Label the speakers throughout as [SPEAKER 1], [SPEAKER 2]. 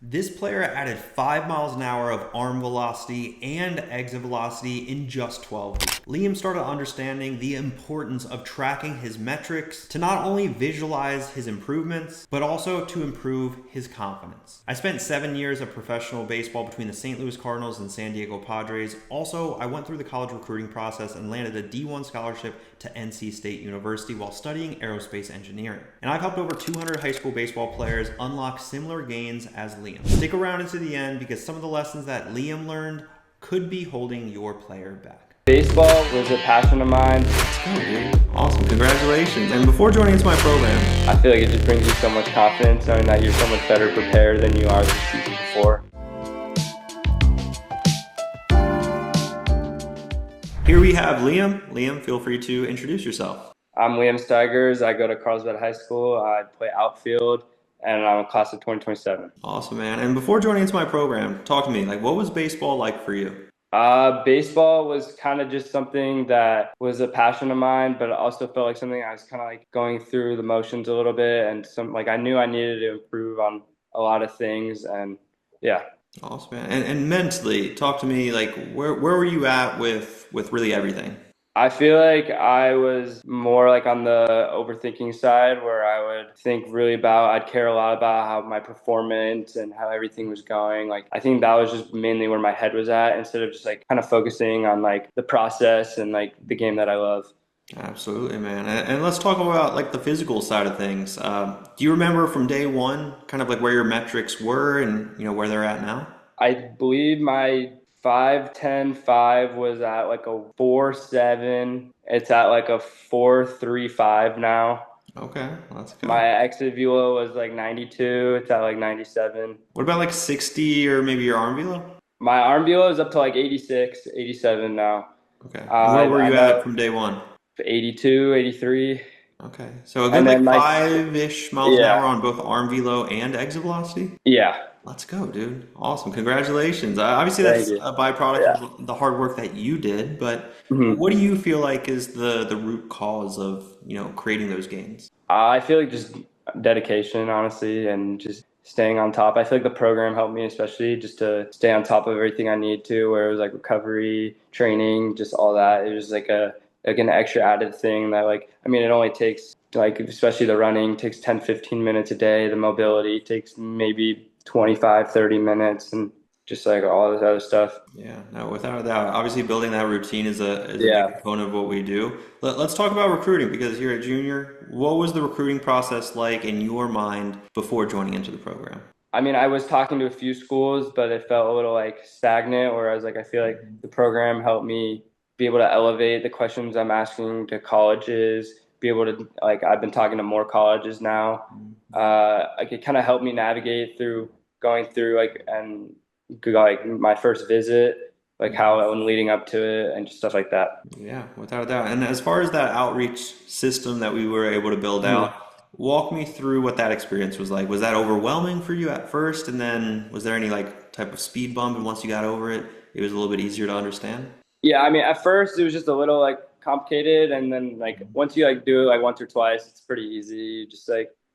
[SPEAKER 1] This player added 5 miles an hour of arm velocity and exit velocity in just 12 weeks. Liam started understanding the importance of tracking his metrics to not only visualize his improvements, but also to improve his confidence. I spent 7 years of professional baseball between the St. Louis Cardinals and San Diego Padres. Also, I went through the college recruiting process and landed a D1 scholarship to NC State University while studying aerospace engineering. And I've helped over 200 high school baseball players unlock similar gains as Liam. Stick around into the end because some of the lessons that Liam learned could be holding your player back.
[SPEAKER 2] Baseball was a passion of mine.
[SPEAKER 1] Let's go, dude. Awesome. Congratulations. And before joining into my program,
[SPEAKER 2] I feel like it just brings you so much confidence knowing that you're so much better prepared than you are the season before.
[SPEAKER 1] here we have Liam. Liam, feel free to introduce yourself.
[SPEAKER 2] I'm Liam Steigers. I go to Carlsbad High School. I play outfield, and I'm a class of 2027.
[SPEAKER 1] Awesome, man. And before joining into my program, talk to me. What was baseball like for you?
[SPEAKER 2] Baseball was kind of just something that was a passion of mine, but it also felt like something I was kind of like going through the motions a little bit, and I knew I needed to improve on a lot of things, and yeah.
[SPEAKER 1] Awesome, man. And mentally, talk to me. Where were you at with really everything?
[SPEAKER 2] I feel like I was more like on the overthinking side where I would think really I'd care a lot about how my performance and how everything was going. Like, I think that was just mainly where my head was at instead of just like kind of focusing on like the process and like the game that I love.
[SPEAKER 1] Absolutely, man. And let's talk about like the physical side of things. Do you remember from day one, kind of like where your metrics were and where they're at now?
[SPEAKER 2] I believe my 5.10.5 was at like a 4.7. It's at like a 4.35 now.
[SPEAKER 1] Okay, that's good.
[SPEAKER 2] My exit velo was like 92. It's at like 97.
[SPEAKER 1] What about like 60 or maybe your arm velo?
[SPEAKER 2] My arm velo is up to like 86, 87 now.
[SPEAKER 1] Okay. And where were you at from day one?
[SPEAKER 2] 82, 83.
[SPEAKER 1] Okay. So a good
[SPEAKER 2] And
[SPEAKER 1] like
[SPEAKER 2] then
[SPEAKER 1] five-ish miles an
[SPEAKER 2] yeah,
[SPEAKER 1] hour on both arm velo and exit velocity?
[SPEAKER 2] yeah,
[SPEAKER 1] Let's go, dude. Awesome. Congratulations. Obviously,
[SPEAKER 2] thank
[SPEAKER 1] that's
[SPEAKER 2] you.
[SPEAKER 1] a byproduct
[SPEAKER 2] Yeah.
[SPEAKER 1] of the hard work that you did, but
[SPEAKER 2] Mhm.
[SPEAKER 1] what do you feel like is the root cause of, creating those gains?
[SPEAKER 2] I feel like just dedication, honestly, and just staying on top. I feel like the program helped me, especially just to stay on top of everything I need to, where it was like recovery, training, just all that. It was like an extra added thing that it only takes like, especially the running takes 10, 15 minutes a day. The mobility takes maybe 25, 30 minutes, and just like all this other stuff.
[SPEAKER 1] Yeah, no, without a doubt. Obviously, building that routine is a big
[SPEAKER 2] Yeah.
[SPEAKER 1] component of what we do. Let's talk about recruiting because you're a junior. What was the recruiting process like in your mind before joining into the program?
[SPEAKER 2] I was talking to a few schools, but it felt a little like stagnant, whereas like I feel like the program helped me be able to elevate the questions I'm asking to colleges, be able to like I've been talking to more colleges now. Like it kind of helped me navigate through going through like my first visit, like how I was leading up to it and just stuff like that.
[SPEAKER 1] Yeah, without a doubt. And as far as that outreach system that we were able to build
[SPEAKER 2] Mhm.
[SPEAKER 1] out, walk me through what that experience was like. Was that overwhelming for you at first? And then was there any like type of speed bump? And once you got over it, it was a little bit easier to understand?
[SPEAKER 2] Yeah, at first it was just a little like complicated, and then like once you like do it like once or twice, it's pretty easy.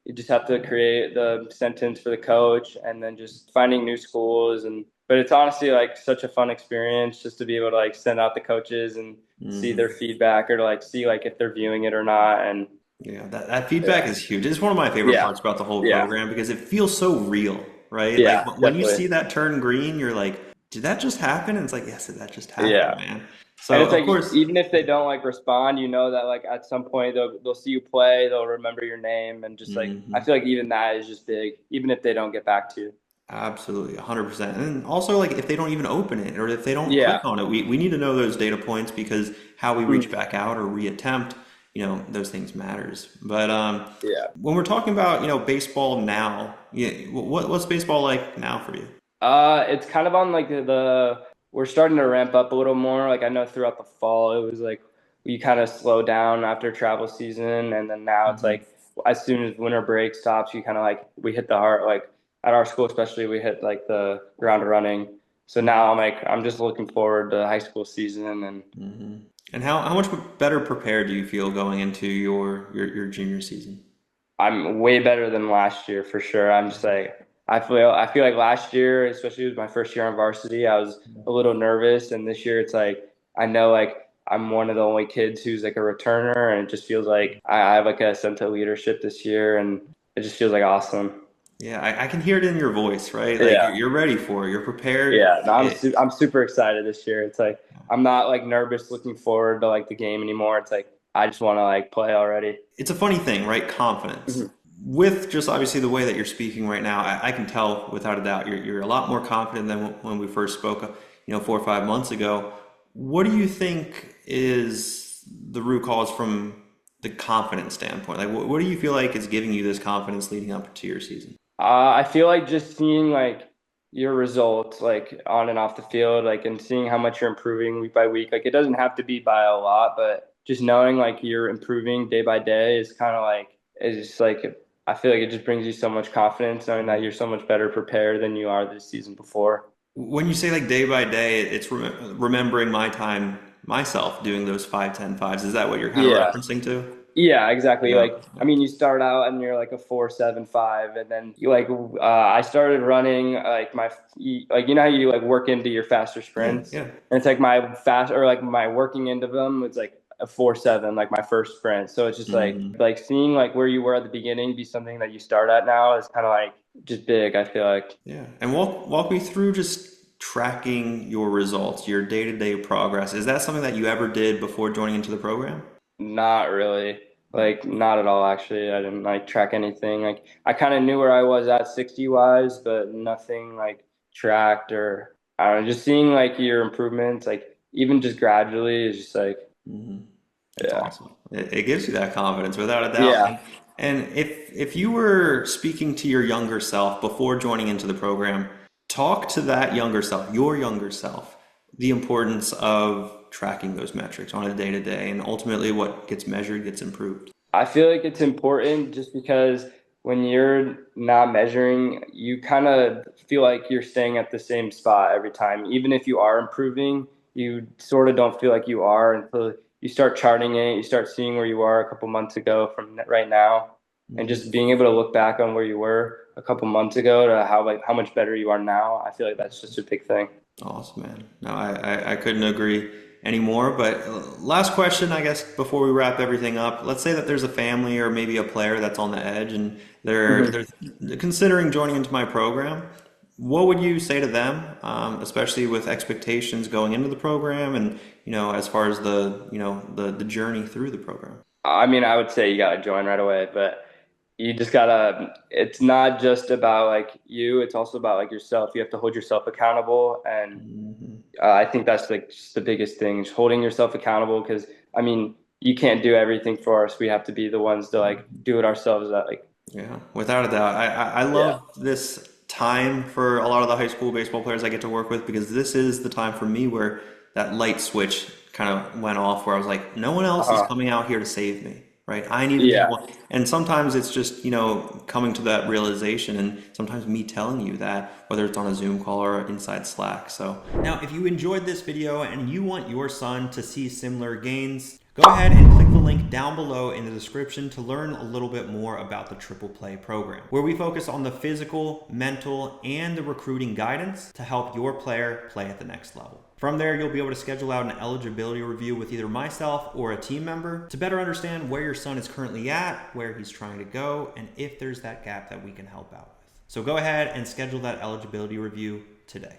[SPEAKER 2] You just have to create the sentence for the coach, and then just finding new schools. And but it's honestly like such a fun experience just to be able to like send out the coaches and see
[SPEAKER 1] Hmm.
[SPEAKER 2] their feedback, or to like see like if they're viewing it or not. And
[SPEAKER 1] Yeah, that feedback
[SPEAKER 2] yeah,
[SPEAKER 1] is huge. It's one of my favorite
[SPEAKER 2] yeah,
[SPEAKER 1] parts about the whole
[SPEAKER 2] yeah,
[SPEAKER 1] program because it feels so real, right? Like
[SPEAKER 2] yeah,
[SPEAKER 1] when you see
[SPEAKER 2] definitely,
[SPEAKER 1] that turn green, you're like, did that just happen? And it's like, yes, that just happened,
[SPEAKER 2] yeah.
[SPEAKER 1] man.
[SPEAKER 2] And
[SPEAKER 1] So
[SPEAKER 2] it's
[SPEAKER 1] of
[SPEAKER 2] like
[SPEAKER 1] course,
[SPEAKER 2] even if they don't like respond, you know that like at some point they'll see you play, they'll remember your name, and just like I
[SPEAKER 1] mhm.
[SPEAKER 2] feel like even that is just big, even if they don't get back to you.
[SPEAKER 1] Absolutely, 100%. And also, like, if they don't even open it or if they don't click
[SPEAKER 2] Yeah.
[SPEAKER 1] on it, we need to know those data points because how we reach
[SPEAKER 2] Mm.
[SPEAKER 1] back out or reattempt, those things matters. But
[SPEAKER 2] Yeah.
[SPEAKER 1] when we're talking about, baseball now, yeah, what's baseball like now for you?
[SPEAKER 2] It's kind of on like we're starting to ramp up a little more. Like I know throughout the fall it was like we kind of slow down after travel season, and then now it's
[SPEAKER 1] Mhm.
[SPEAKER 2] like as soon as winter break stops, you kind of like we hit the heart like at our school especially we hit like the ground running. So now I'm just looking forward to high school season, and
[SPEAKER 1] Hmm. And how much better prepared do you feel going into your junior season?
[SPEAKER 2] I'm way better than last year for sure. I'm just like I feel like last year, especially with my first year on varsity, I was a little nervous, and this year it's like I know like I'm one of the only kids who's like a returner, and it just feels like I have like a sense of leadership this year, and it just feels like awesome.
[SPEAKER 1] Yeah, I can hear it in your voice, right? Like
[SPEAKER 2] Yeah,
[SPEAKER 1] you're ready for it. You're prepared.
[SPEAKER 2] yeah. No, I'm super excited this year. It's like I'm not like nervous looking forward to like the game anymore. It's like I just want to like play already.
[SPEAKER 1] It's a funny thing, right? Confidence.
[SPEAKER 2] Mhm.
[SPEAKER 1] With just obviously the way that you're speaking right now, I can tell without a doubt you're a lot more confident than when we first spoke, 4 or 5 months ago. What do you think is the root cause from the confidence standpoint? Like, what do you feel like is giving you this confidence leading up to your season?
[SPEAKER 2] I feel like just seeing like your results, like on and off the field, like and seeing how much you're improving week by week. Like it doesn't have to be by a lot, but just knowing like you're improving day by day is kind of like it's just like I feel like it just brings you so much confidence knowing that you're so much better prepared than you are this season before.
[SPEAKER 1] When you say like day by day, it's remembering my time myself doing those 5, 10, 5s. Is that what you're kind of
[SPEAKER 2] Yeah.
[SPEAKER 1] referencing to?
[SPEAKER 2] Yeah, exactly.
[SPEAKER 1] Yeah.
[SPEAKER 2] Like, I mean, you start out and you're like a 4.75, and then you like, I started running like like, you know how you like work into your faster
[SPEAKER 1] Yeah.
[SPEAKER 2] sprints,
[SPEAKER 1] Yeah.
[SPEAKER 2] and it's like my fast or like my working into them. It's like a 4.7, like my first sprint. So it's just
[SPEAKER 1] Mhm.
[SPEAKER 2] like seeing like where you were at the beginning be something that you start at now is kind of like just big. I feel like.
[SPEAKER 1] Yeah. And walk me through just tracking your results, your day-to-day progress. Is that something that you ever did before joining into the program?
[SPEAKER 2] Not really. Like not at all actually. I didn't like track anything. Like I kind of knew where I was at 60 wise, but nothing like tracked or I don't know, just seeing like your improvements like even just gradually is just like
[SPEAKER 1] Hmm. That's
[SPEAKER 2] yeah.
[SPEAKER 1] awesome. It gives you that confidence without a doubt.
[SPEAKER 2] Yeah.
[SPEAKER 1] And if you were speaking to your younger self before joining into the program, talk to that younger self, your younger self, the importance of tracking those metrics on a day to day, and ultimately what gets measured gets improved.
[SPEAKER 2] I feel like it's important just because when you're not measuring, you kind of feel like you're staying at the same spot every time. Even if you are improving, you sort of don't feel like you are until you start charting it, you start seeing where you are a couple months ago from right now, and just
[SPEAKER 1] Mhm.
[SPEAKER 2] being able to look back on where you were a couple months ago to how much better you are now. I feel like that's just a big thing.
[SPEAKER 1] Awesome, man. No, I couldn't agree anymore. But last question, I guess, before we wrap everything up. Let's say that there's a family or maybe a player that's on the edge and they're considering joining into my program. What would you say to them, especially with expectations going into the program and, as far as the journey through the program?
[SPEAKER 2] I mean, I would say you gotta join right away, but you just gotta. It's not just about like you; it's also about like yourself. You have to hold yourself accountable, and
[SPEAKER 1] Hmm.
[SPEAKER 2] I think that's like just the biggest thing: is holding yourself accountable. Because I mean, you can't do everything for us. We have to be the ones to like do it ourselves. That like,
[SPEAKER 1] Yeah, without a doubt. I
[SPEAKER 2] yeah,
[SPEAKER 1] love this time for a lot of the high school baseball players I get to work with because this is the time for me where that light switch kind of went off where I was like, no one else is
[SPEAKER 2] uh-huh.
[SPEAKER 1] coming out here to save me, right? I need to be the
[SPEAKER 2] Yeah.
[SPEAKER 1] one. And sometimes it's just, coming to that realization and sometimes me telling you that, whether it's on a Zoom call or inside Slack. So now, if you enjoyed this video and you want your son to see similar gains, go ahead and click the link down below in the description to learn a little bit more about the Triple Play program, where we focus on the physical, mental, and the recruiting guidance to help your player play at the next level. From there, you'll be able to schedule out an eligibility review with either myself or a team member to better understand where your son is currently at, where he's trying to go, and if there's that gap that we can help out with. So go ahead and schedule that eligibility review today.